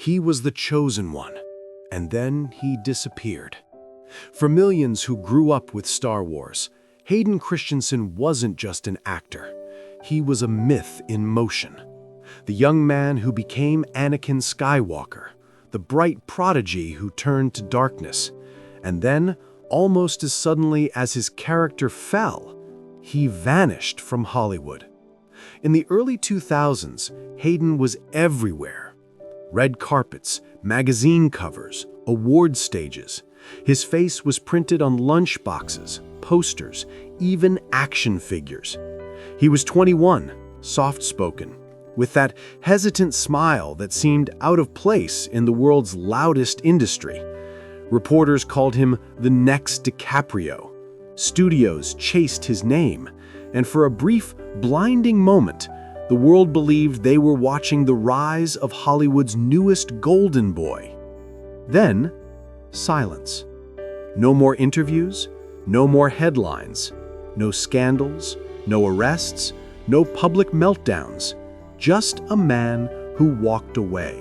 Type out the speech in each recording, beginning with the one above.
He was the chosen one, and then he disappeared. For millions who grew up with Star Wars, Hayden Christensen wasn't just an actor. He was a myth in motion. The young man who became Anakin Skywalker, the bright prodigy who turned to darkness. And then, almost as suddenly as his character fell, he vanished from Hollywood. In the early 2000s, Hayden was everywhere. Red carpets, magazine covers, award stages. His face was printed on lunchboxes, posters, even action figures. He was 21, soft-spoken, with that hesitant smile that seemed out of place in the world's loudest industry. Reporters called him the next DiCaprio. Studios chased his name, and for a brief, blinding moment, the world believed they were watching the rise of Hollywood's newest golden boy. Then, silence. No more interviews, no more headlines, no scandals, no arrests, no public meltdowns, just a man who walked away.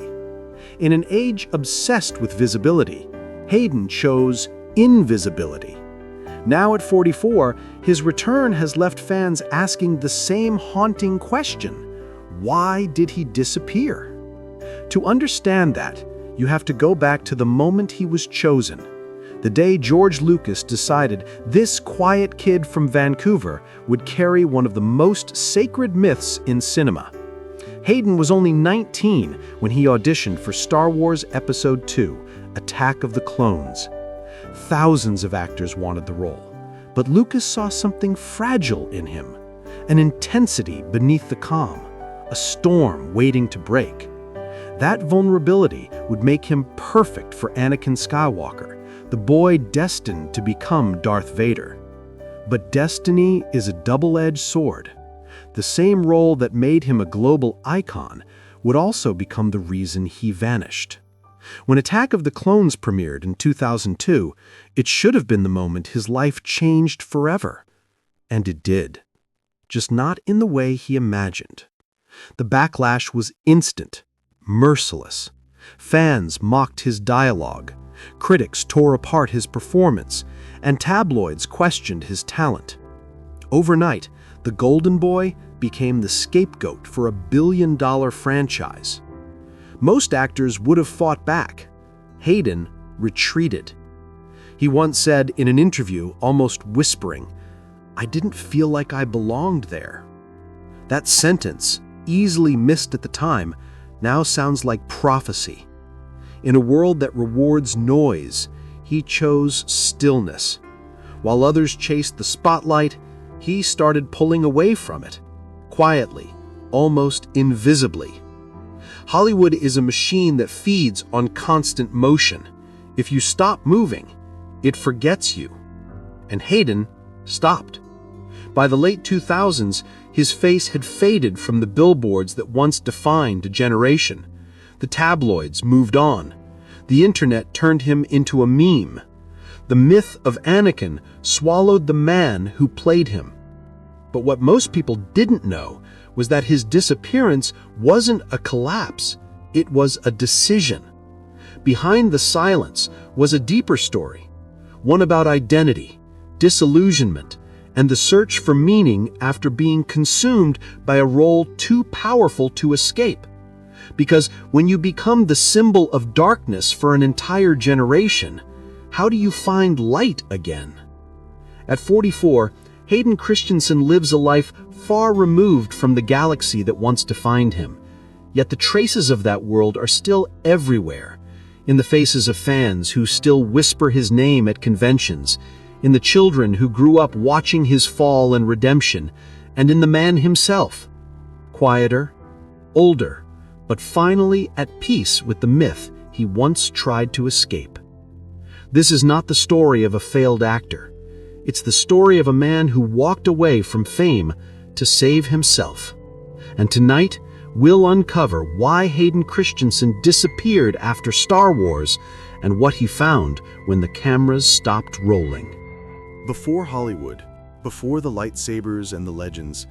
In an age obsessed with visibility, Hayden chose invisibility. Now at 44, his return has left fans asking the same haunting question: why did he disappear? To understand that, you have to go back to the moment he was chosen. The day George Lucas decided this quiet kid from Vancouver would carry one of the most sacred myths in cinema. Hayden was only 19 when he auditioned for Star Wars Episode II, Attack of the Clones. Thousands of actors wanted the role, but Lucas saw something fragile in him, an intensity beneath the calm, a storm waiting to break. That vulnerability would make him perfect for Anakin Skywalker, the boy destined to become Darth Vader. But destiny is a double-edged sword. The same role that made him a global icon would also become the reason he vanished. When Attack of the Clones premiered in 2002, it should have been the moment his life changed forever. And it did. Just not in the way he imagined. The backlash was instant, merciless. Fans mocked his dialogue, critics tore apart his performance, and tabloids questioned his talent. Overnight, the Golden Boy became the scapegoat for a billion-dollar franchise. Most actors would have fought back. Hayden retreated. He once said in an interview, almost whispering, "I didn't feel like I belonged there." That sentence, easily missed at the time, now sounds like prophecy. In a world that rewards noise, he chose stillness. While others chased the spotlight, he started pulling away from it, quietly, almost invisibly. Hollywood is a machine that feeds on constant motion. If you stop moving, it forgets you. And Hayden stopped. By the late 2000s, his face had faded from the billboards that once defined a generation. The tabloids moved on. The internet turned him into a meme. The myth of Anakin swallowed the man who played him. But what most people didn't know was that his disappearance wasn't a collapse, it was a decision. Behind the silence was a deeper story, one about identity, disillusionment, and the search for meaning after being consumed by a role too powerful to escape. Because when you become the symbol of darkness for an entire generation, how do you find light again? At 44, Hayden Christensen lives a life far removed from the galaxy that once defined him. Yet the traces of that world are still everywhere, in the faces of fans who still whisper his name at conventions, in the children who grew up watching his fall and redemption, and in the man himself. Quieter, older, but finally at peace with the myth he once tried to escape. This is not the story of a failed actor. It's the story of a man who walked away from fame to save himself. And tonight, we'll uncover why Hayden Christensen disappeared after Star Wars and what he found when the cameras stopped rolling. Before Hollywood, before the lightsabers and the legends,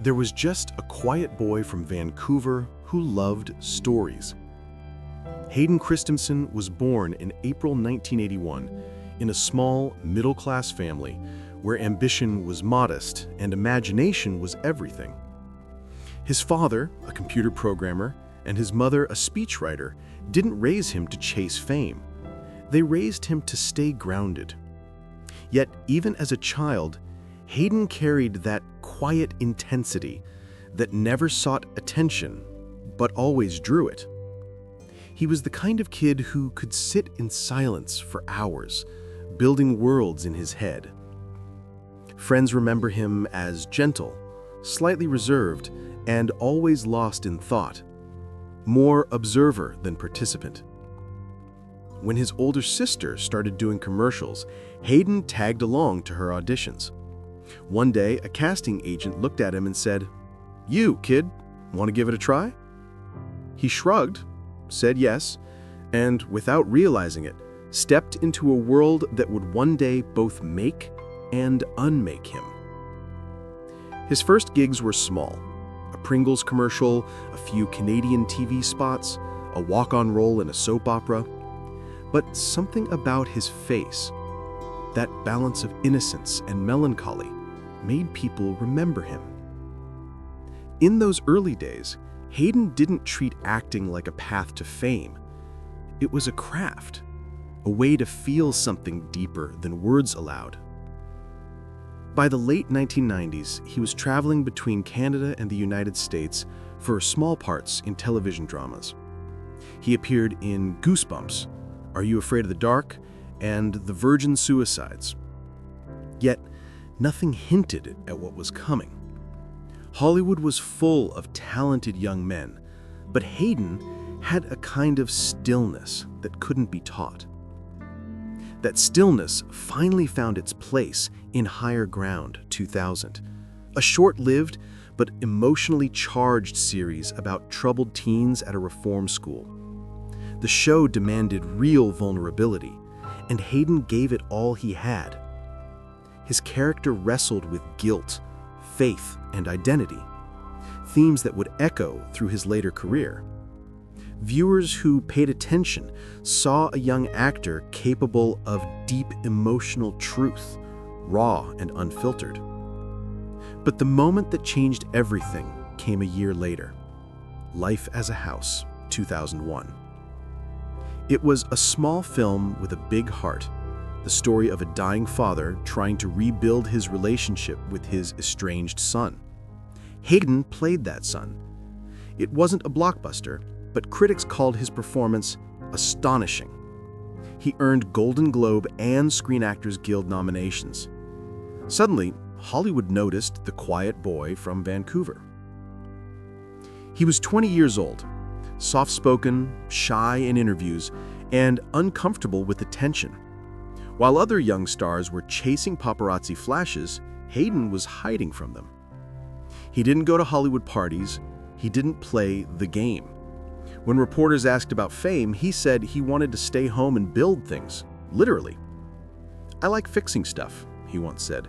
there was just a quiet boy from Vancouver who loved stories. Hayden Christensen was born in April 1981 in a small, middle-class family where ambition was modest and imagination was everything. His father, a computer programmer, and his mother, a speechwriter, didn't raise him to chase fame. They raised him to stay grounded. Yet, even as a child, Hayden carried that quiet intensity that never sought attention, but always drew it. He was the kind of kid who could sit in silence for hours, building worlds in his head. Friends remember him as gentle, slightly reserved, and always lost in thought, more observer than participant. When his older sister started doing commercials, Hayden tagged along to her auditions. One day, a casting agent looked at him and said, "You, kid, want to give it a try?" He shrugged, said yes, and without realizing it, stepped into a world that would one day both make and unmake him. His first gigs were small: a Pringles commercial, a few Canadian TV spots, a walk-on role in a soap opera. But something about his face, that balance of innocence and melancholy, made people remember him. In those early days, Hayden didn't treat acting like a path to fame. It was a craft, a way to feel something deeper than words allowed. By the late 1990s, he was traveling between Canada and the United States for small parts in television dramas. He appeared in Goosebumps, Are You Afraid of the Dark, and The Virgin Suicides. Yet, nothing hinted at what was coming. Hollywood was full of talented young men, but Hayden had a kind of stillness that couldn't be taught. That stillness finally found its place in Higher Ground 2000, a short-lived but emotionally charged series about troubled teens at a reform school. The show demanded real vulnerability, and Hayden gave it all he had. His character wrestled with guilt, faith, and identity, themes that would echo through his later career. Viewers who paid attention saw a young actor capable of deep emotional truth, raw and unfiltered. But the moment that changed everything came a year later. Life as a House, 2001. It was a small film with a big heart, the story of a dying father trying to rebuild his relationship with his estranged son. Hayden played that son. It wasn't a blockbuster, but critics called his performance astonishing. He earned Golden Globe and Screen Actors Guild nominations. Suddenly, Hollywood noticed the quiet boy from Vancouver. He was 20 years old, soft-spoken, shy in interviews, and uncomfortable with attention. While other young stars were chasing paparazzi flashes, Hayden was hiding from them. He didn't go to Hollywood parties. He didn't play the game. When reporters asked about fame, he said he wanted to stay home and build things, literally. "I like fixing stuff," he once said.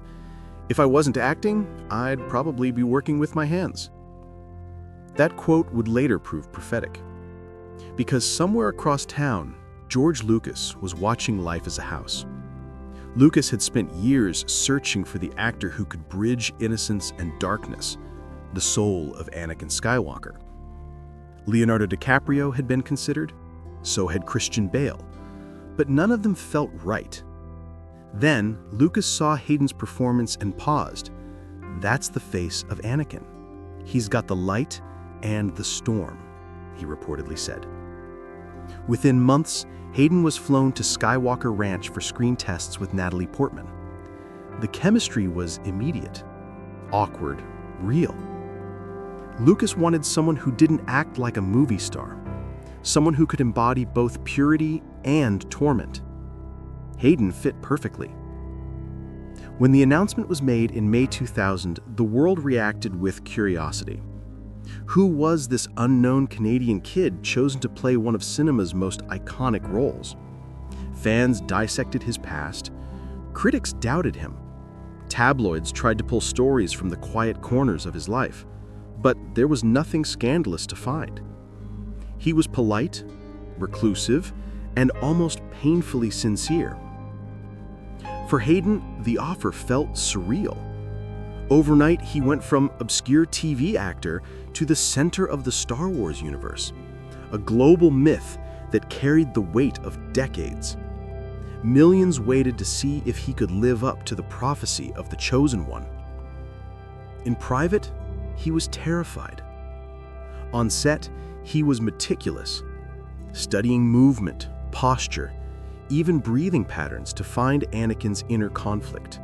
"If I wasn't acting, I'd probably be working with my hands." That quote would later prove prophetic, because somewhere across town, George Lucas was watching Life as a House. Lucas had spent years searching for the actor who could bridge innocence and darkness, the soul of Anakin Skywalker. Leonardo DiCaprio had been considered, so had Christian Bale, but none of them felt right. Then, Lucas saw Hayden's performance and paused. "That's the face of Anakin. He's got the light and the storm," he reportedly said. Within months, Hayden was flown to Skywalker Ranch for screen tests with Natalie Portman. The chemistry was immediate, awkward, real. Lucas wanted someone who didn't act like a movie star, someone who could embody both purity and torment. Hayden fit perfectly. When the announcement was made in May 2000, the world reacted with curiosity. Who was this unknown Canadian kid chosen to play one of cinema's most iconic roles? Fans dissected his past. Critics doubted him. Tabloids tried to pull stories from the quiet corners of his life, but there was nothing scandalous to find. He was polite, reclusive, and almost painfully sincere. For Hayden, the offer felt surreal. Overnight, he went from obscure TV actor to the center of the Star Wars universe, a global myth that carried the weight of decades. Millions waited to see if he could live up to the prophecy of the Chosen One. In private, he was terrified. On set, he was meticulous, studying movement, posture, even breathing patterns to find Anakin's inner conflict.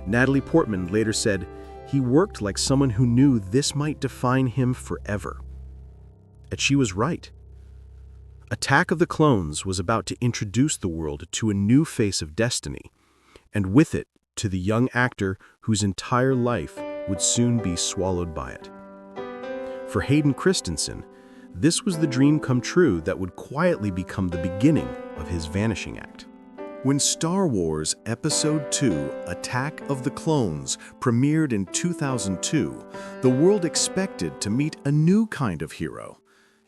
Natalie Portman later said, "He worked like someone who knew this might define him forever." And she was right. Attack of the Clones was about to introduce the world to a new face of destiny, and with it, to the young actor whose entire life would soon be swallowed by it. For Hayden Christensen, this was the dream come true that would quietly become the beginning of his vanishing act. When Star Wars Episode II: Attack of the Clones premiered in 2002, the world expected to meet a new kind of hero.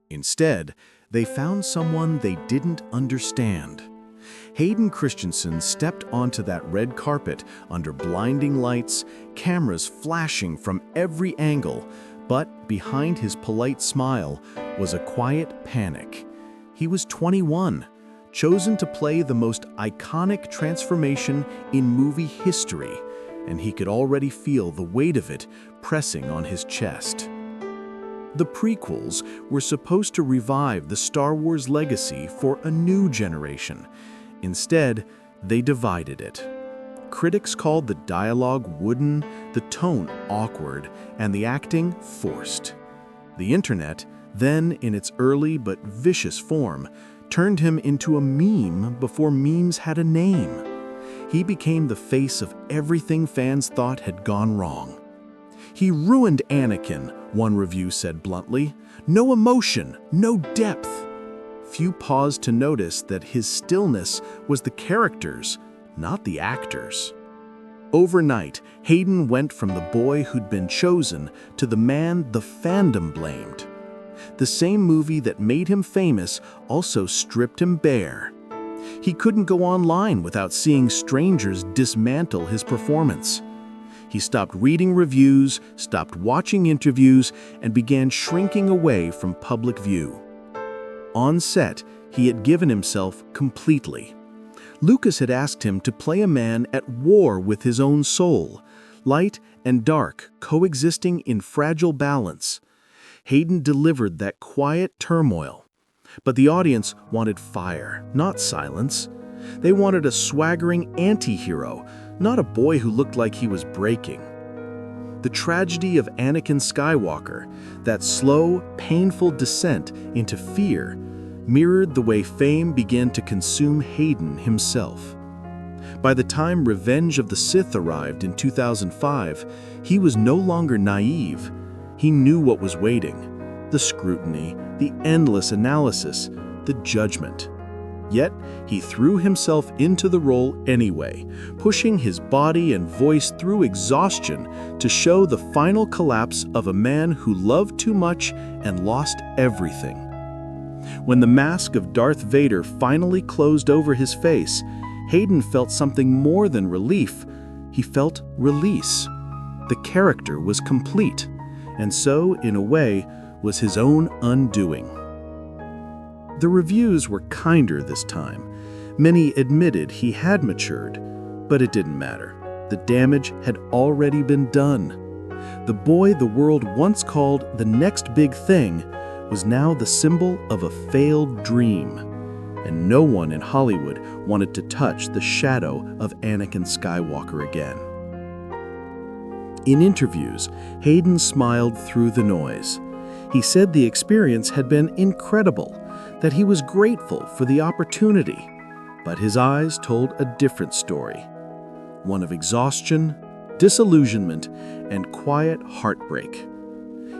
Instead, they found someone they didn't understand. Hayden Christensen stepped onto that red carpet under blinding lights, cameras flashing from every angle, but behind his polite smile was a quiet panic. He was 21, chosen to play the most iconic transformation in movie history, and he could already feel the weight of it pressing on his chest. The prequels were supposed to revive the Star Wars legacy for a new generation. Instead, they divided it. Critics called the dialogue wooden, the tone awkward, and the acting forced. The internet, then in its early but vicious form, turned him into a meme before memes had a name. He became the face of everything fans thought had gone wrong. "He ruined Anakin," one review said bluntly. "No emotion, no depth." Few paused to notice that his stillness was the characters, not the actors. Overnight, Hayden went from the boy who'd been chosen to the man the fandom blamed. The same movie that made him famous also stripped him bare. He couldn't go online without seeing strangers dismantle his performance. He stopped reading reviews, stopped watching interviews, and began shrinking away from public view. On set, he had given himself completely. Lucas had asked him to play a man at war with his own soul, light and dark coexisting in fragile balance. Hayden delivered that quiet turmoil. But the audience wanted fire, not silence. They wanted a swaggering anti-hero, not a boy who looked like he was breaking. The tragedy of Anakin Skywalker, that slow, painful descent into fear, mirrored the way fame began to consume Hayden himself. By the time Revenge of the Sith arrived in 2005, he was no longer naive. He knew what was waiting: the scrutiny, the endless analysis, the judgment. Yet, he threw himself into the role anyway, pushing his body and voice through exhaustion to show the final collapse of a man who loved too much and lost everything. When the mask of Darth Vader finally closed over his face, Hayden felt something more than relief. He felt release. The character was complete, and so, in a way, was his own undoing. The reviews were kinder this time. Many admitted he had matured, but it didn't matter. The damage had already been done. The boy the world once called the next big thing was now the symbol of a failed dream, and no one in Hollywood wanted to touch the shadow of Anakin Skywalker again. In interviews, Hayden smiled through the noise. He said the experience had been incredible, that he was grateful for the opportunity, but his eyes told a different story, one of exhaustion, disillusionment, and quiet heartbreak.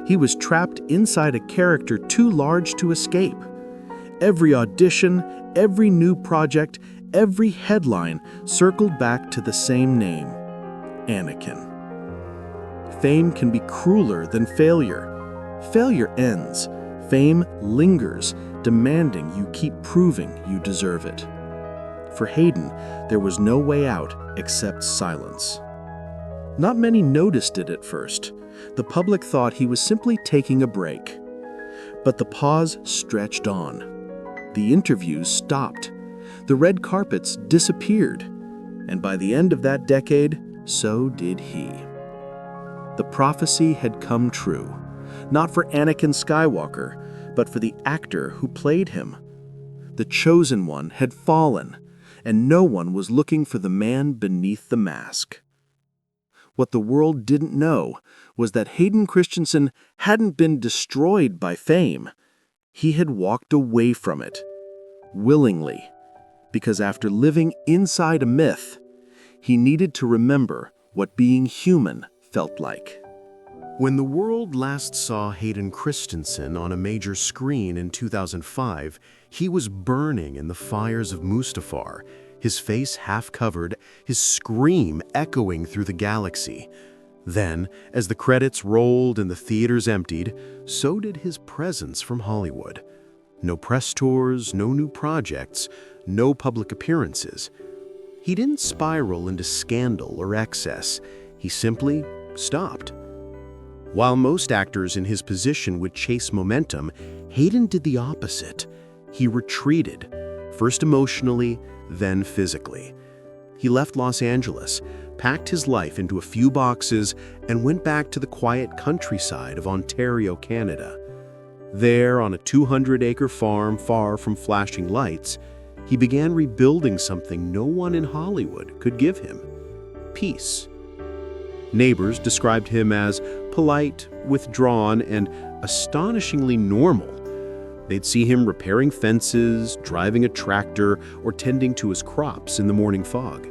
He was trapped inside a character too large to escape. Every audition, every new project, every headline circled back to the same name: Anakin. Fame can be crueler than failure. Failure ends. Fame lingers, demanding you keep proving you deserve it. For Hayden, there was no way out except silence. Not many noticed it at first. The public thought he was simply taking a break. But the pause stretched on. The interviews stopped. The red carpets disappeared. And by the end of that decade, so did he. The prophecy had come true, not for Anakin Skywalker, but for the actor who played him. The chosen one had fallen, and no one was looking for the man beneath the mask. What the world didn't know was that Hayden Christensen hadn't been destroyed by fame. He had walked away from it, willingly, because after living inside a myth, he needed to remember what being human felt like. When the world last saw Hayden Christensen on a major screen in 2005, he was burning in the fires of Mustafar, his face half-covered, his scream echoing through the galaxy. Then, as the credits rolled and the theaters emptied, so did his presence from Hollywood. No press tours, no new projects, no public appearances. He didn't spiral into scandal or excess. He simply stopped. While most actors in his position would chase momentum, Hayden did the opposite. He retreated, first emotionally, then physically. He left Los Angeles, packed his life into a few boxes, and went back to the quiet countryside of Ontario, Canada. There, on a 200-acre farm far from flashing lights, he began rebuilding something no one in Hollywood could give him: peace. Neighbors described him as polite, withdrawn, and astonishingly normal. They'd see him repairing fences, driving a tractor, or tending to his crops in the morning fog.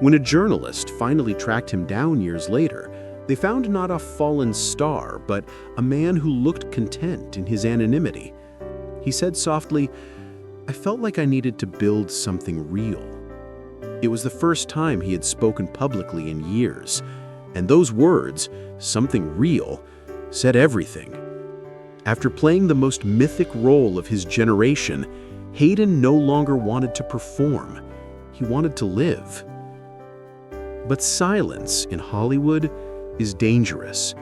When a journalist finally tracked him down years later, they found not a fallen star, but a man who looked content in his anonymity. He said softly, "I felt like I needed to build something real." It was the first time he had spoken publicly in years, and those words, "something real," said everything. After playing the most mythic role of his generation, Hayden no longer wanted to perform. He wanted to live. But silence in Hollywood is dangerous.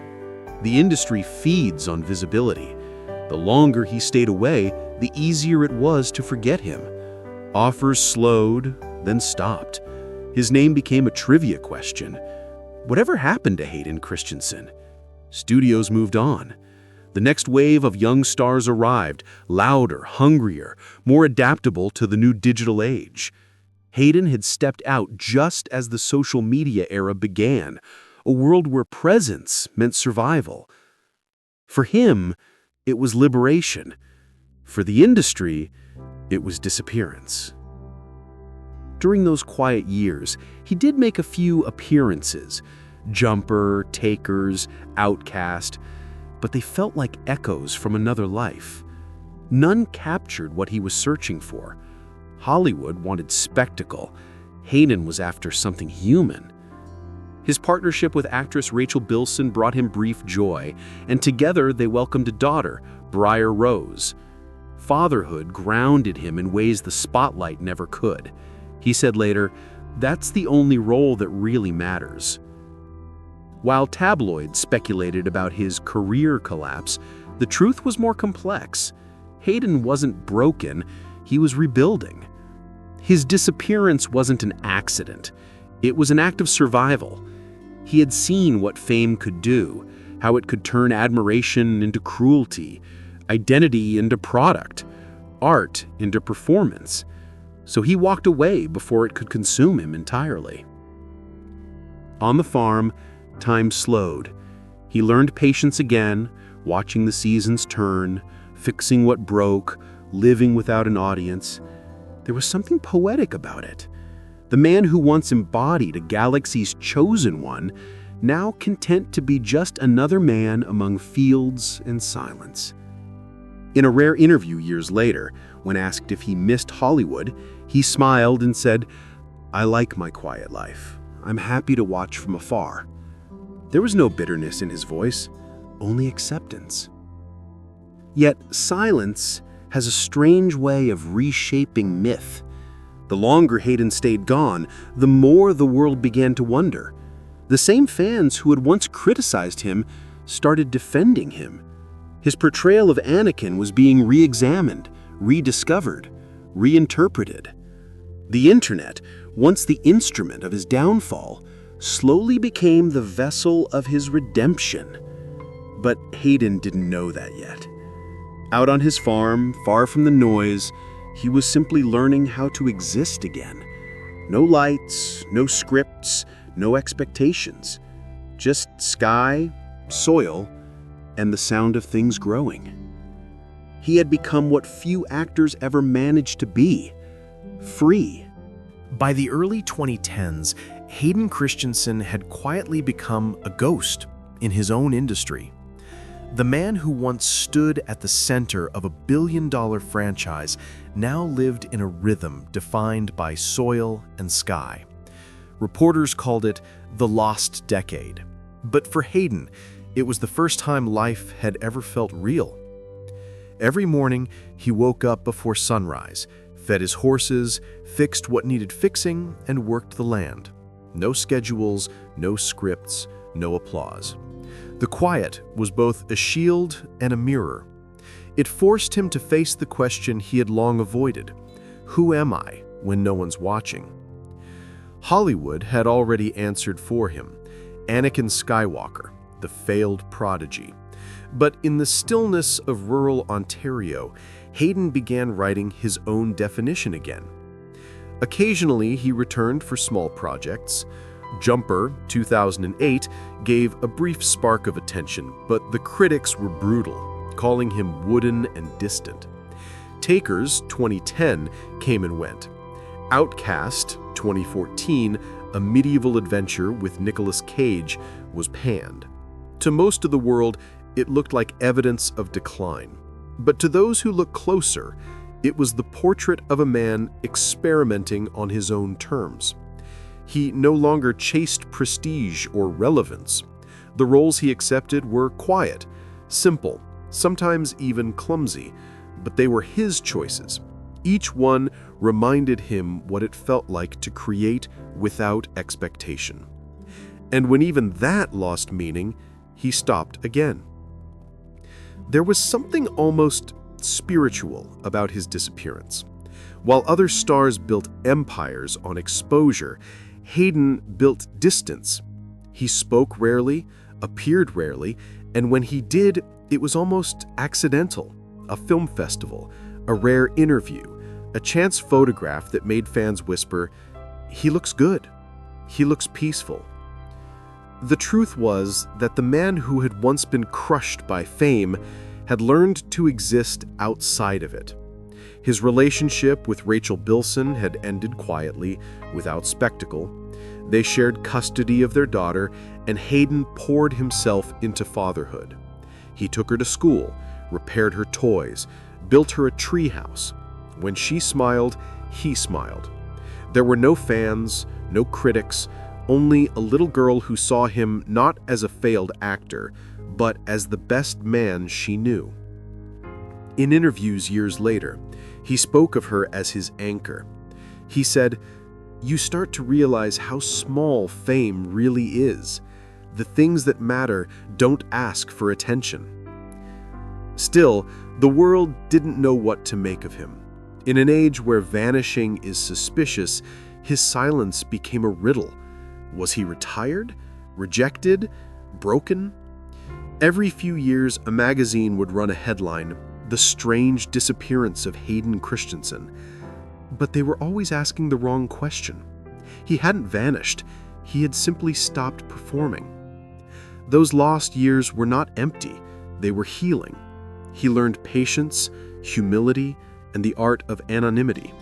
The industry feeds on visibility. The longer he stayed away, the easier it was to forget him. Offers slowed, then stopped. His name became a trivia question. Whatever happened to Hayden Christensen? Studios moved on. The next wave of young stars arrived, louder, hungrier, more adaptable to the new digital age. Hayden had stepped out just as the social media era began, a world where presence meant survival. For him, it was liberation. For the industry, it was disappearance. During those quiet years, he did make a few appearances: Jumper, Takers, Outcast, but they felt like echoes from another life. None captured what he was searching for. Hollywood wanted spectacle. Hayden was after something human. His partnership with actress Rachel Bilson brought him brief joy, and together they welcomed a daughter, Briar Rose. Fatherhood grounded him in ways the spotlight never could. He said later, "That's the only role that really matters." While tabloids speculated about his career collapse, the truth was more complex. Hayden wasn't broken, he was rebuilding. His disappearance wasn't an accident. It was an act of survival. He had seen what fame could do, how it could turn admiration into cruelty, identity into product, art into performance. So he walked away before it could consume him entirely. On the farm, time slowed. He learned patience again, watching the seasons turn, fixing what broke, living without an audience. There was something poetic about it. The man who once embodied a galaxy's chosen one, now content to be just another man among fields and silence. In a rare interview years later, when asked if he missed Hollywood, he smiled and said, "I like my quiet life. I'm happy to watch from afar." There was no bitterness in his voice, only acceptance. Yet silence has a strange way of reshaping myth. The longer Hayden stayed gone, the more the world began to wonder. The same fans who had once criticized him started defending him. His portrayal of Anakin was being re-examined, rediscovered, reinterpreted. The internet, once the instrument of his downfall, slowly became the vessel of his redemption. But Hayden didn't know that yet. Out on his farm, far from the noise, he was simply learning how to exist again. No lights, no scripts, no expectations. Just sky, soil, and the sound of things growing. He had become what few actors ever managed to be: free. By the early 2010s, Hayden Christensen had quietly become a ghost in his own industry. The man who once stood at the center of a billion-dollar franchise now lived in a rhythm defined by soil and sky. Reporters called it the lost decade. But for Hayden, it was the first time life had ever felt real. Every morning, he woke up before sunrise, fed his horses, fixed what needed fixing, and worked the land. No schedules, no scripts, no applause. The quiet was both a shield and a mirror. It forced him to face the question he had long avoided: who am I when no one's watching? Hollywood had already answered for him: Anakin Skywalker, the failed prodigy. But in the stillness of rural Ontario, Hayden began writing his own definition again. Occasionally, he returned for small projects. Jumper, 2008, gave a brief spark of attention, but the critics were brutal, calling him wooden and distant. Takers, 2010, came and went. Outcast, 2014, a medieval adventure with Nicolas Cage, was panned. To most of the world, it looked like evidence of decline. But to those who look closer, it was the portrait of a man experimenting on his own terms. He no longer chased prestige or relevance. The roles he accepted were quiet, simple, sometimes even clumsy, but they were his choices. Each one reminded him what it felt like to create without expectation. And when even that lost meaning, he stopped again. There was something almost spiritual about his disappearance. While other stars built empires on exposure, Hayden built distance. He spoke rarely, appeared rarely, and when he did, it was almost accidental. A film festival, a rare interview, a chance photograph that made fans whisper, "He looks good. He looks peaceful." The truth was that the man who had once been crushed by fame had learned to exist outside of it. His relationship with Rachel Bilson had ended quietly, without spectacle. They shared custody of their daughter, and Hayden poured himself into fatherhood. He took her to school, repaired her toys, built her a treehouse. When she smiled, he smiled. There were no fans, no critics, only a little girl who saw him not as a failed actor, but as the best man she knew. In interviews years later, he spoke of her as his anchor. He said, "You start to realize how small fame really is. The things that matter don't ask for attention." Still, the world didn't know what to make of him. In an age where vanishing is suspicious, his silence became a riddle. Was he retired? Rejected? Broken? Every few years, a magazine would run a headline, "The Strange Disappearance of Hayden Christensen." But they were always asking the wrong question. He hadn't vanished. He had simply stopped performing. Those lost years were not empty. They were healing. He learned patience, humility, and the art of anonymity.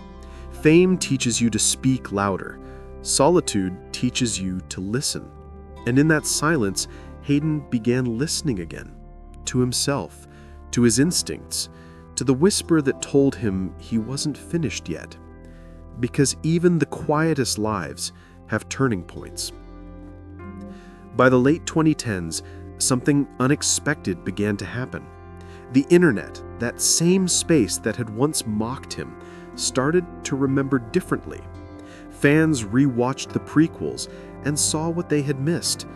Fame teaches you to speak louder. Solitude teaches you to listen. And in that silence, Hayden began listening again, to himself, to his instincts, to the whisper that told him he wasn't finished yet. Because even the quietest lives have turning points. By the late 2010s, something unexpected began to happen. The internet, that same space that had once mocked him, started to remember differently. Fans rewatched the prequels and saw what they had missed: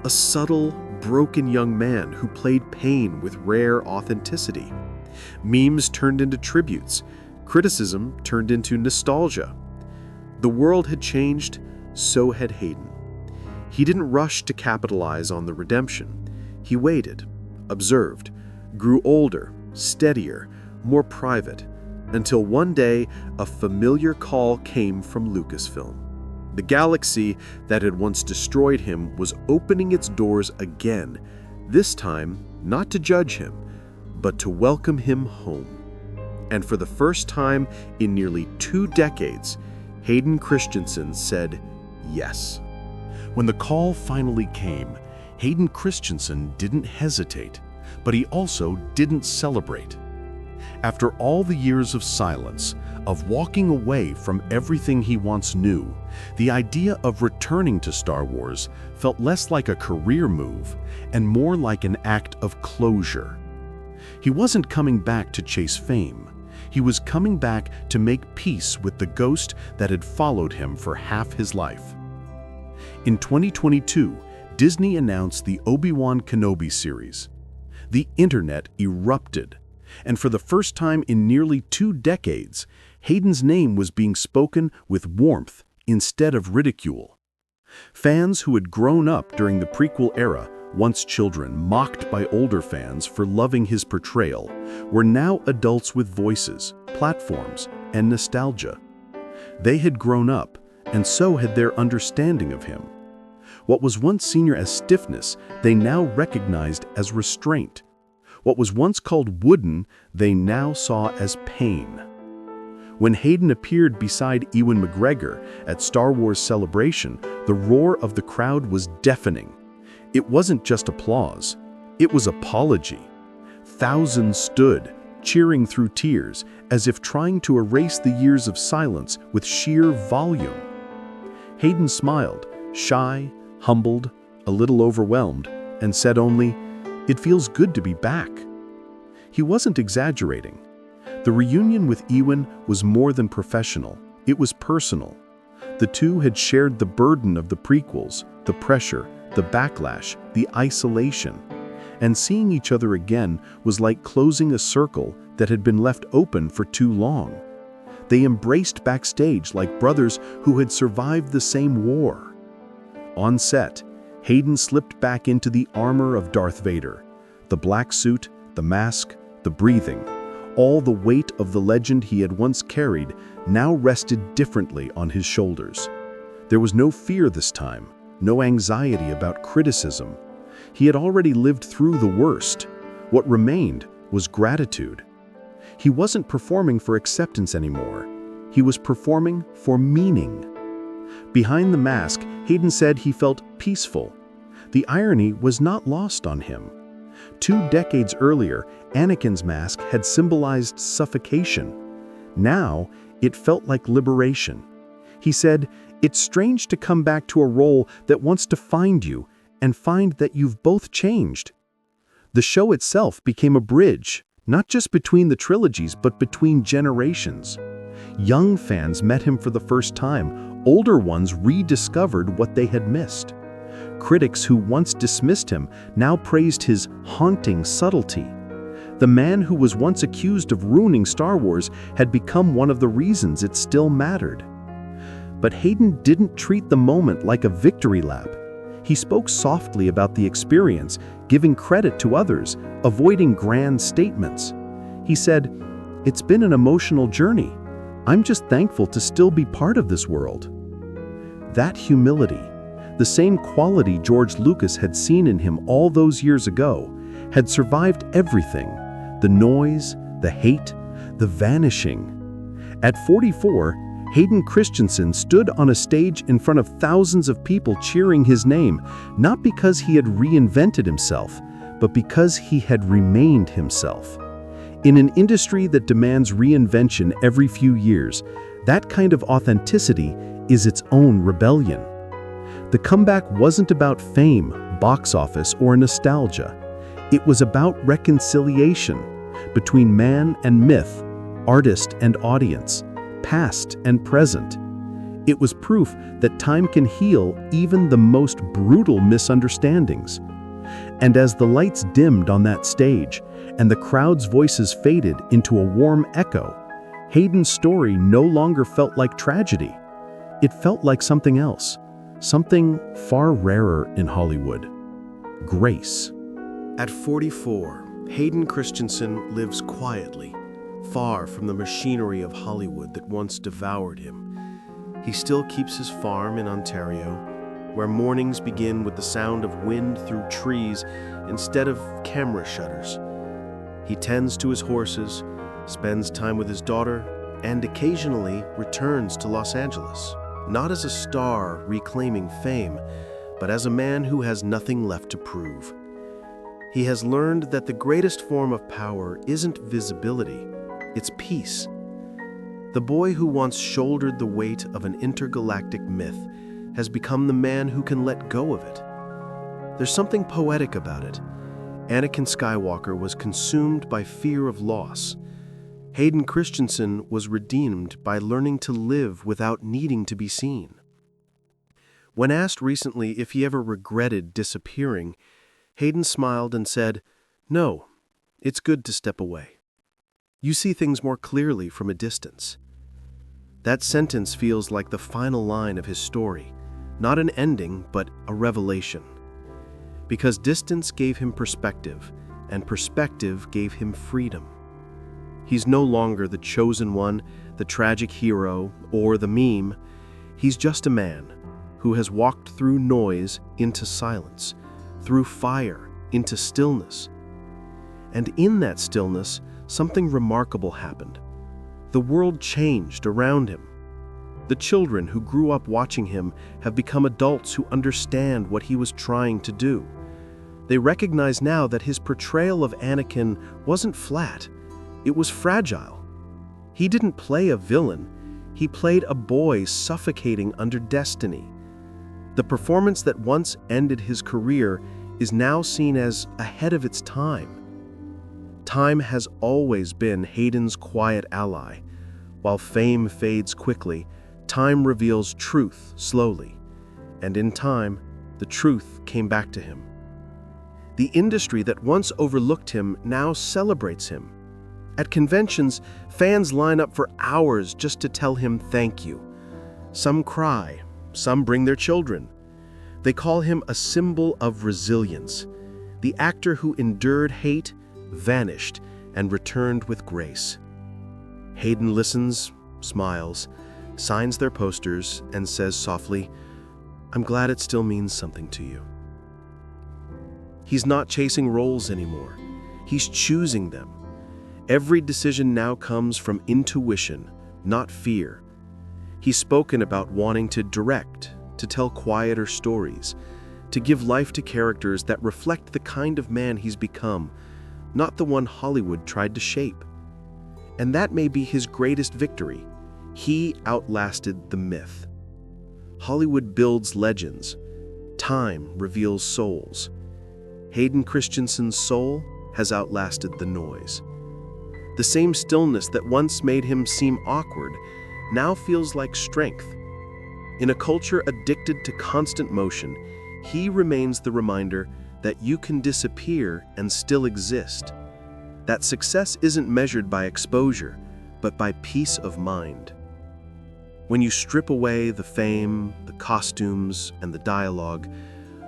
a subtle, broken young man who played pain with rare authenticity. Memes turned into tributes. Criticism turned into nostalgia. The world had changed, so had Hayden. He didn't rush to capitalize on the redemption. He waited, observed, grew older, steadier, more private, until one day a familiar call came from Lucasfilm. The galaxy that had once destroyed him was opening its doors again, this time not to judge him, but to welcome him home. And for the first time in nearly 2 decades, Hayden Christensen said yes. When the call finally came, Hayden Christensen didn't hesitate, but he also didn't celebrate. After all the years of silence, of walking away from everything he once knew, the idea of returning to Star Wars felt less like a career move and more like an act of closure. He wasn't coming back to chase fame. He was coming back to make peace with the ghost that had followed him for half his life. In 2022, Disney announced the Obi-Wan Kenobi series. The internet erupted, and for the first time in nearly 2 decades, Hayden's name was being spoken with warmth instead of ridicule. Fans who had grown up during the prequel era, once children mocked by older fans for loving his portrayal, were now adults with voices, platforms, and nostalgia. They had grown up, and so had their understanding of him. What was once seen as stiffness, they now recognized as restraint. What was once called wooden, they now saw as pain. When Hayden appeared beside Ewan McGregor at Star Wars Celebration, the roar of the crowd was deafening. It wasn't just applause, it was apology. Thousands stood, cheering through tears, as if trying to erase the years of silence with sheer volume. Hayden smiled, shy, humbled, a little overwhelmed, and said only, "It feels good to be back." He wasn't exaggerating. The reunion with Ewan was more than professional, it was personal. The two had shared the burden of the prequels, the pressure, the backlash, the isolation. And seeing each other again was like closing a circle that had been left open for too long. They embraced backstage like brothers who had survived the same war. On set, Hayden slipped back into the armor of Darth Vader. The black suit, the mask, the breathing. All the weight of the legend he had once carried now rested differently on his shoulders. There was no fear this time, no anxiety about criticism. He had already lived through the worst. What remained was gratitude. He wasn't performing for acceptance anymore. He was performing for meaning. Behind the mask, Hayden said he felt peaceful. The irony was not lost on him. 2 decades earlier, Anakin's mask had symbolized suffocation. Now, it felt like liberation. He said, "It's strange to come back to a role that wants to find you and find that you've both changed." The show itself became a bridge, not just between the trilogies, but between generations. Young fans met him for the first time. Older ones rediscovered what they had missed. Critics who once dismissed him now praised his haunting subtlety. The man who was once accused of ruining Star Wars had become one of the reasons it still mattered. But Hayden didn't treat the moment like a victory lap. He spoke softly about the experience, giving credit to others, avoiding grand statements. He said, "It's been an emotional journey. I'm just thankful to still be part of this world." That humility, the same quality George Lucas had seen in him all those years ago, had survived everything: the noise, the hate, the vanishing. At 44, Hayden Christensen stood on a stage in front of thousands of people cheering his name, not because he had reinvented himself, but because he had remained himself. In an industry that demands reinvention every few years, that kind of authenticity is its own rebellion. The comeback wasn't about fame, box office, or nostalgia. It was about reconciliation, between man and myth, artist and audience, past and present. It was proof that time can heal even the most brutal misunderstandings. And as the lights dimmed on that stage and the crowd's voices faded into a warm echo, Hayden's story no longer felt like tragedy. It felt like something else, something far rarer in Hollywood: grace. At 44, Hayden Christensen lives quietly, far from the machinery of Hollywood that once devoured him. He still keeps his farm in Ontario, where mornings begin with the sound of wind through trees instead of camera shutters. He tends to his horses, spends time with his daughter, and occasionally returns to Los Angeles, not as a star reclaiming fame, but as a man who has nothing left to prove. He has learned that the greatest form of power isn't visibility, it's peace. The boy who once shouldered the weight of an intergalactic myth has become the man who can let go of it. There's something poetic about it. Anakin Skywalker was consumed by fear of loss. Hayden Christensen was redeemed by learning to live without needing to be seen. When asked recently if he ever regretted disappearing, Hayden smiled and said, "No, it's good to step away. You see things more clearly from a distance." That sentence feels like the final line of his story, not an ending, but a revelation. Because distance gave him perspective, and perspective gave him freedom. He's no longer the chosen one, the tragic hero, or the meme. He's just a man who has walked through noise into silence, through fire into stillness. And in that stillness, something remarkable happened. The world changed around him. The children who grew up watching him have become adults who understand what he was trying to do. They recognize now that his portrayal of Anakin wasn't flat, it was fragile. He didn't play a villain, he played a boy suffocating under destiny. The performance that once ended his career is now seen as ahead of its time. Time has always been Hayden's quiet ally. While fame fades quickly, time reveals truth slowly. And in time, the truth came back to him. The industry that once overlooked him now celebrates him. At conventions, fans line up for hours just to tell him thank you. Some cry, some bring their children. They call him a symbol of resilience, the actor who endured hate, vanished, and returned with grace. Hayden listens, smiles, signs their posters, and says softly, "I'm glad it still means something to you." He's not chasing roles anymore. He's choosing them. Every decision now comes from intuition, not fear. He's spoken about wanting to direct, to tell quieter stories, to give life to characters that reflect the kind of man he's become, not the one Hollywood tried to shape. And that may be his greatest victory. He outlasted the myth. Hollywood builds legends. Time reveals souls. Hayden Christensen's soul has outlasted the noise. The same stillness that once made him seem awkward now feels like strength. In a culture addicted to constant motion, he remains the reminder that you can disappear and still exist. That success isn't measured by exposure, but by peace of mind. When you strip away the fame, the costumes, and the dialogue,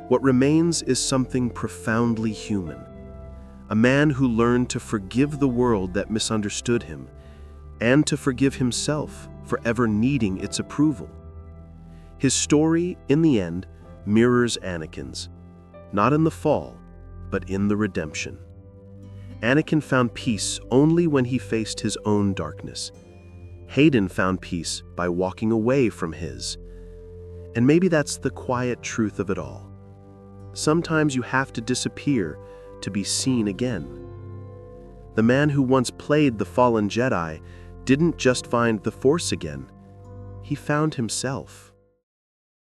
what remains is something profoundly human. A man who learned to forgive the world that misunderstood him, and to forgive himself for ever needing its approval. His story, in the end, mirrors Anakin's, not in the fall, but in the redemption. Anakin found peace only when he faced his own darkness. Hayden found peace by walking away from his. And maybe that's the quiet truth of it all. Sometimes you have to disappear to be seen again. The man who once played the fallen Jedi didn't just find the Force again, he found himself.